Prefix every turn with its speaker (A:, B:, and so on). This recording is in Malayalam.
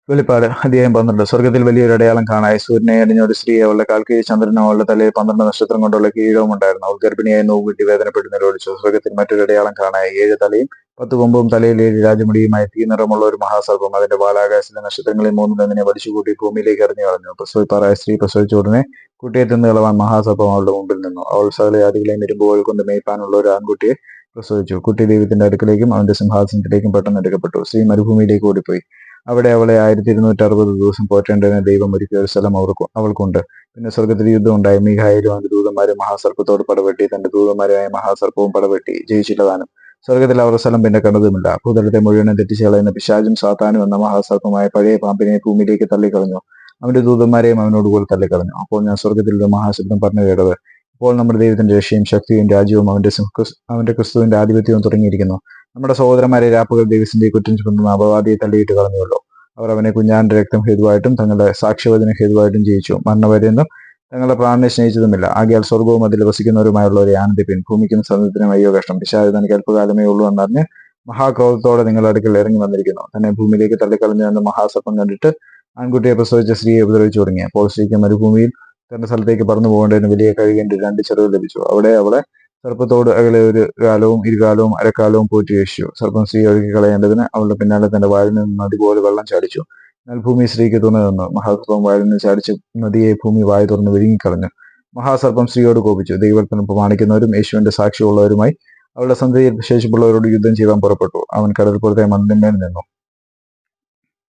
A: വെളിപ്പാട് അധ്യായം 12. സ്വർഗത്തിൽ വലിയൊരു അടയാളം കാണായി. സൂര്യനെ അണിഞ്ഞ ഒരു സ്ത്രീ, അവളുടെ കാൽക്കീഴിൽ ചന്ദ്രനും അവളുടെ തലയിൽ 12 നക്ഷത്രം കൊണ്ടുള്ള കിരീടവും ഉണ്ടായിരുന്നു. അവൾ ഗർഭിണിയായി നോവുകിട്ടി വേദനപ്പെട്ട് നിലവിളിച്ചു. സ്വർഗത്തിൽ മറ്റൊരു അടയാളം കാണായി. 7 തലയും 10 കൊമ്പും തലയിൽ 7 രാജമുടിയുമായി തീനിറമുള്ള ഒരു മഹാസർപ്പം. അതിന്റെ വാൽ ആകാശത്തിലെ നക്ഷത്രങ്ങളിൽ മൂന്നിലൊന്നിനെ വലിച്ചുകൂട്ടി ഭൂമിയിലേക്ക് എറിഞ്ഞു കളഞ്ഞു. പ്രസവിപ്പാറായ സ്ത്രീ പ്രസവിച്ച ഉടനെ കുട്ടിയെ തിന്നു കളവാൻ മഹാസർപ്പം അവളുടെ മുമ്പിൽ നിന്നു. അവൾ സകല ജാതികളെയും ഇരുമ്പുകോൽ കൊണ്ട് മേയ്പ്പാനുള്ള ഒരു ആൺകുട്ടിയെ പ്രസവിച്ചു. കുട്ടി ദൈവത്തിന്റെ അടുക്കലേക്കും അവന്റെ സിംഹാസനത്തിലേക്കും പെട്ടെന്ന് എടുക്കപ്പെട്ടു. സ്ത്രീ മരുഭൂമിയിലേക്ക് ഓടിപ്പോയി. അവിടെ അവളെ 1260 ദിവസം പോറ്റേണ്ടതിന് ദൈവം ഒരുക്കിയ ഒരു സ്ഥലം അവൾക്കുണ്ട്. പിന്നെ സ്വർഗത്തിൽ യുദ്ധം ഉണ്ടായി. മീഖായേലും അവന്റെ ദൂതന്മാരും മഹാസർപ്പത്തോട് പടവെട്ടി. തന്റെ ദൂതന്മാരായ മഹാസർപ്പവും പടവെട്ടി ജയിച്ചില്ലതാനും. സ്വർഗത്തിൽ അവർ സ്ഥലം പിന്നെ കണ്ടതുമില്ല. ഭൂതലത്തെ മുഴുവനും തെറ്റിച്ച് കളയുന്ന പിശാചും സാത്താനും എന്ന മഹാസർപ്പമായ പഴയ പാമ്പിനെ ഭൂമിയിലേക്ക് തള്ളിക്കളഞ്ഞു. അവന്റെ ദൂതന്മാരെയും അവനോട് കൂടെ തള്ളിക്കളഞ്ഞു. അപ്പോൾ ഞാൻ സ്വർഗത്തിൽ ഒരു മഹാശബ്ദം പറഞ്ഞു കേട്ടത്, ഇപ്പോൾ നമ്മുടെ ദൈവത്തിന്റെ രക്ഷയും ശക്തിയും രാജ്യവും അവന്റെ ക്രിസ്തുവിന്റെ ആധിപത്യവും തുടങ്ങിയിരിക്കുന്നു. നമ്മുടെ സഹോദരന്മാരെ രാപ്പകൽ ദൈവത്തിന്റെ കുറ്റം ചുമത്തുന്ന അപവാദിയെ തള്ളിയിട്ട് കളഞ്ഞുവല്ലോ. അവർ അവനെ കുഞ്ഞാന്റെ രക്തം ഹേതുവായിട്ടും തങ്ങളുടെ സാക്ഷ്യവചന ഹേതുവായിട്ടും ജയിച്ചു. മരണവരെയൊന്നും തങ്ങളുടെ പ്രാണനെ സ്നേഹിച്ചതുമില്ല. ആകയാൽ സ്വർഗവും അതിൽ വസിക്കുന്നവരുമായുള്ളവരെ ആനന്ദിപ്പിൻ. ഭൂമിക്കും സമുദ്രത്തിനും അയ്യോ കഷ്ടം. പിശാച് തനിക്ക് അല്പകാലമേ ഉള്ളൂ എന്നറിഞ്ഞ് മഹാക്രോധത്തോടെ നിങ്ങളുടെ അടുക്കൽ ഇറങ്ങി വന്നിരിക്കുന്നു. തന്നെ ഭൂമിയിലേക്ക് തള്ളിക്കളഞ്ഞു എന്ന മഹാസർപ്പം കണ്ടിട്ട് ആൺകുട്ടിയെ പ്രസവിച്ച സ്ത്രീയെ ഉപദ്രവിച്ചു തുടങ്ങി. അപ്പോൾ സ്ത്രീക്ക് മരുഭൂമിയിൽ തന്റെ സ്ഥലത്തേക്ക് പറന്നു പോകേണ്ടതിന് വലിയ കഴുകേണ്ടി 2 ചിറക് ലഭിച്ചു. അവിടെ അവളെ സർപ്പത്തോട് അകലെ ഒരു കാലവും ഇരുകാലവും അരക്കാലവും പോറ്റി രക്ഷിച്ചു. സർപ്പം സ്ത്രീ ഒഴുകി കളയേണ്ടതിന് അവളുടെ പിന്നാലെ തന്റെ വായിൽ നിന്ന് നദി പോലെ വെള്ളം ചാടിച്ചു. എന്നാൽ ഭൂമി സ്ത്രീക്ക് തുണ നിന്നു. മഹാസർപ്പം വായിൽ നിന്ന് ചാടിച്ച് നദിയെ ഭൂമി വായ തുറന്ന് വിഴുങ്ങിക്കളഞ്ഞു. മഹാസർപ്പം സ്ത്രീയോട് കോപിച്ചു. ദൈവത്തിന് പ്രമാണിക്കുന്നവരും യേശുവിന്റെ സാക്ഷിയുള്ളവരുമായി അവളുടെ സന്തതിയിൽ ശേഷിപ്പുള്ളവരോട് യുദ്ധം ചെയ്യാൻ പുറപ്പെട്ടു. അവൻ കടൽപ്പുറത്തെ മണ്ണിന്മേൽ നിന്നു.